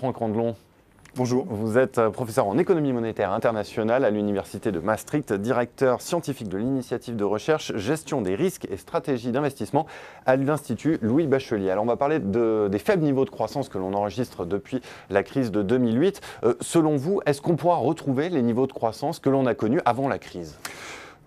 Bertrand Candelon. Bonjour. Vous êtes professeur en économie monétaire internationale à l'Université de Maastricht, directeur scientifique de l'initiative de recherche Gestion des risques et stratégie d'investissement à l'Institut Louis Bachelier. Alors on va parler des faibles niveaux de croissance que l'on enregistre depuis la crise de 2008. Selon vous, est-ce qu'on pourra retrouver les niveaux de croissance que l'on a connus avant la crise ?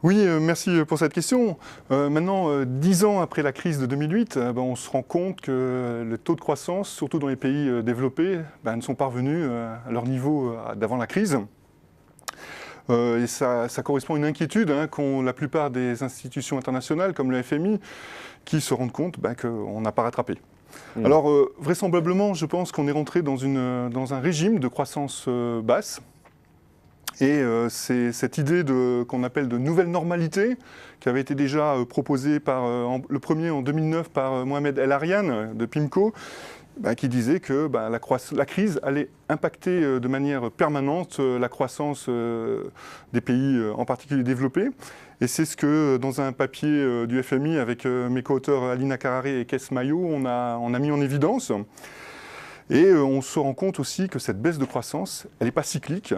Oui, merci pour cette question. Maintenant, 10 ans après la crise de 2008, on se rend compte que le taux de croissance, surtout dans les pays développés, ne sont pas revenus à leur niveau d'avant la crise. Et ça correspond à une inquiétude qu'ont la plupart des institutions internationales, comme le FMI, qui se rendent compte qu'on n'a pas rattrapé. Alors, vraisemblablement, je pense qu'on est rentré dans un régime de croissance basse. Et c'est cette idée qu'on appelle de nouvelle normalité, qui avait été déjà proposée le premier en 2009 par Mohamed El Arian de PIMCO, qui disait que la crise allait impacter de manière permanente la croissance des pays, en particulier développés. Et c'est ce que, dans un papier du FMI avec mes co-auteurs Alina Carraré et Kes Mayo, on a mis en évidence. Et on se rend compte aussi que cette baisse de croissance, elle n'est pas cyclique,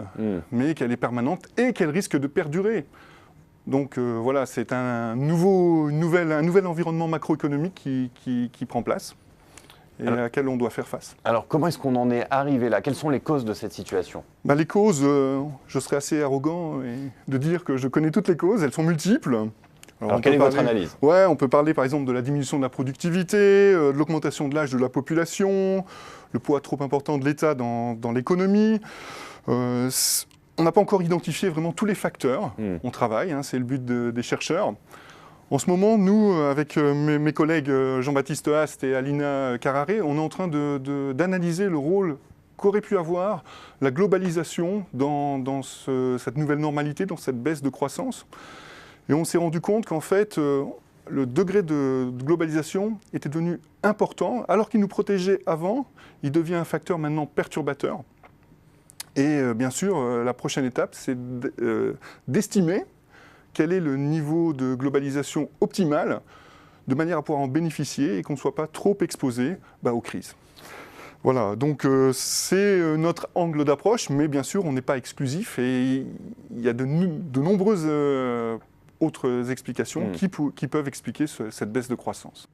mais qu'elle est permanente et qu'elle risque de perdurer. Donc voilà, c'est un nouvel environnement macroéconomique qui prend place et à laquelle on doit faire face. Alors comment est-ce qu'on en est arrivé là ? Quelles sont les causes de cette situation ? Les causes, je serais assez arrogant de dire que je connais toutes les causes, elles sont multiples. Alors quelle est votre analyse ? On peut parler par exemple de la diminution de la productivité, de l'augmentation de l'âge de la population, le poids trop important de l'État dans l'économie. On n'a pas encore identifié vraiment tous les facteurs. On travaille, c'est le but des chercheurs. En ce moment, nous, avec mes collègues Jean-Baptiste Hast et Alina Carraré, on est en train d'analyser le rôle qu'aurait pu avoir la globalisation dans cette nouvelle normalité, dans cette baisse de croissance. Et on s'est rendu compte qu'en fait, le degré de globalisation était devenu important. Alors qu'il nous protégeait avant, il devient un facteur maintenant perturbateur. Et bien sûr, la prochaine étape, c'est d'estimer quel est le niveau de globalisation optimal, de manière à pouvoir en bénéficier et qu'on ne soit pas trop exposé aux crises. Voilà, donc c'est notre angle d'approche, mais bien sûr, on n'est pas exclusif et il y a de nombreuses autres explications qui peuvent expliquer cette baisse de croissance.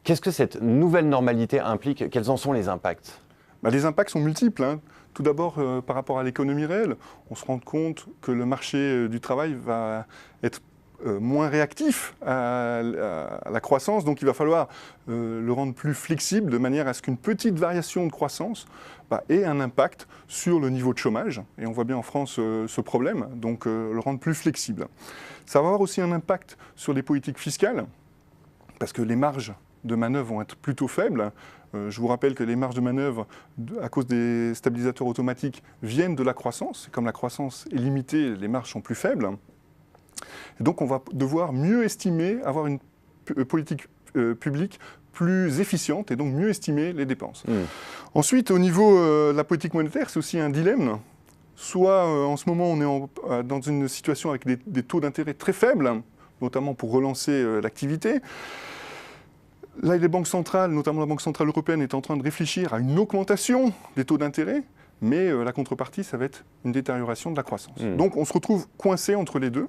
Qu'est-ce que cette nouvelle normalité implique ? Quels en sont les impacts ? Les impacts sont multiples. Tout d'abord, par rapport à l'économie réelle, on se rend compte que le marché du travail va être moins réactif à la croissance, donc il va falloir le rendre plus flexible de manière à ce qu'une petite variation de croissance ait un impact sur le niveau de chômage. Et on voit bien en France ce problème, donc le rendre plus flexible. Ça va avoir aussi un impact sur les politiques fiscales, parce que les marges de manœuvre vont être plutôt faibles. Je vous rappelle que les marges de manœuvre, à cause des stabilisateurs automatiques, viennent de la croissance. Comme la croissance est limitée, les marges sont plus faibles. Et donc on va devoir mieux estimer, avoir une politique publique plus efficiente et donc mieux estimer les dépenses. Ensuite, au niveau de la politique monétaire, c'est aussi un dilemme. Soit en ce moment on est dans une situation avec des taux d'intérêt très faibles, notamment pour relancer l'activité. Là, les banques centrales, notamment la Banque centrale européenne, est en train de réfléchir à une augmentation des taux d'intérêt, mais la contrepartie, ça va être une détérioration de la croissance. Donc on se retrouve coincé entre les deux.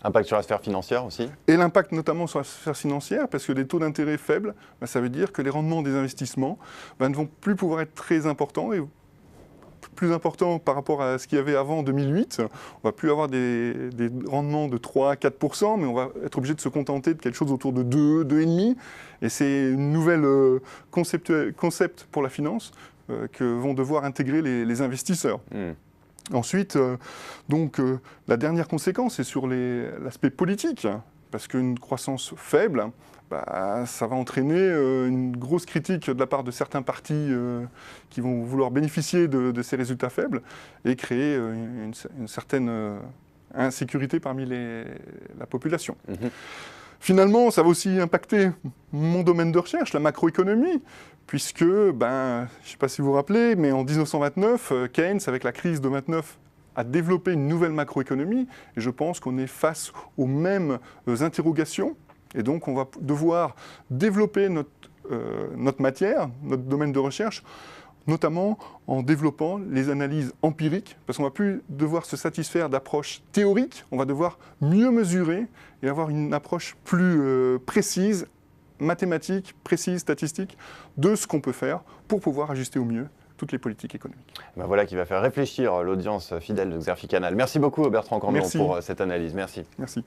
Impact sur la sphère financière aussi ? Et l'impact notamment sur la sphère financière, parce que les taux d'intérêt faibles, ça veut dire que les rendements des investissements ne vont plus pouvoir être très importants, et plus importants par rapport à ce qu'il y avait avant 2008. On ne va plus avoir des rendements de 3 à 4%, mais on va être obligé de se contenter de quelque chose autour de 2, 2,5%. Et c'est une nouvelle concept pour la finance que vont devoir intégrer les investisseurs. Ensuite, la dernière conséquence, c'est sur l'aspect politique, parce qu'une croissance faible, ça va entraîner une grosse critique de la part de certains partis qui vont vouloir bénéficier de ces résultats faibles et créer une certaine insécurité parmi la population. Finalement, ça va aussi impacter mon domaine de recherche, la macroéconomie, puisque, je ne sais pas si vous vous rappelez, mais en 1929, Keynes, avec la crise de 29, a développé une nouvelle macroéconomie, et je pense qu'on est face aux mêmes interrogations, et donc on va devoir développer notre matière, notre domaine de recherche, notamment en développant les analyses empiriques, parce qu'on ne va plus devoir se satisfaire d'approches théoriques, on va devoir mieux mesurer et avoir une approche plus précise, mathématique, précise, statistique, de ce qu'on peut faire pour pouvoir ajuster au mieux toutes les politiques économiques. Ben voilà qui va faire réfléchir l'audience fidèle de Xerfi Canal. Merci beaucoup Bertrand Cambion pour cette analyse. Merci. Merci.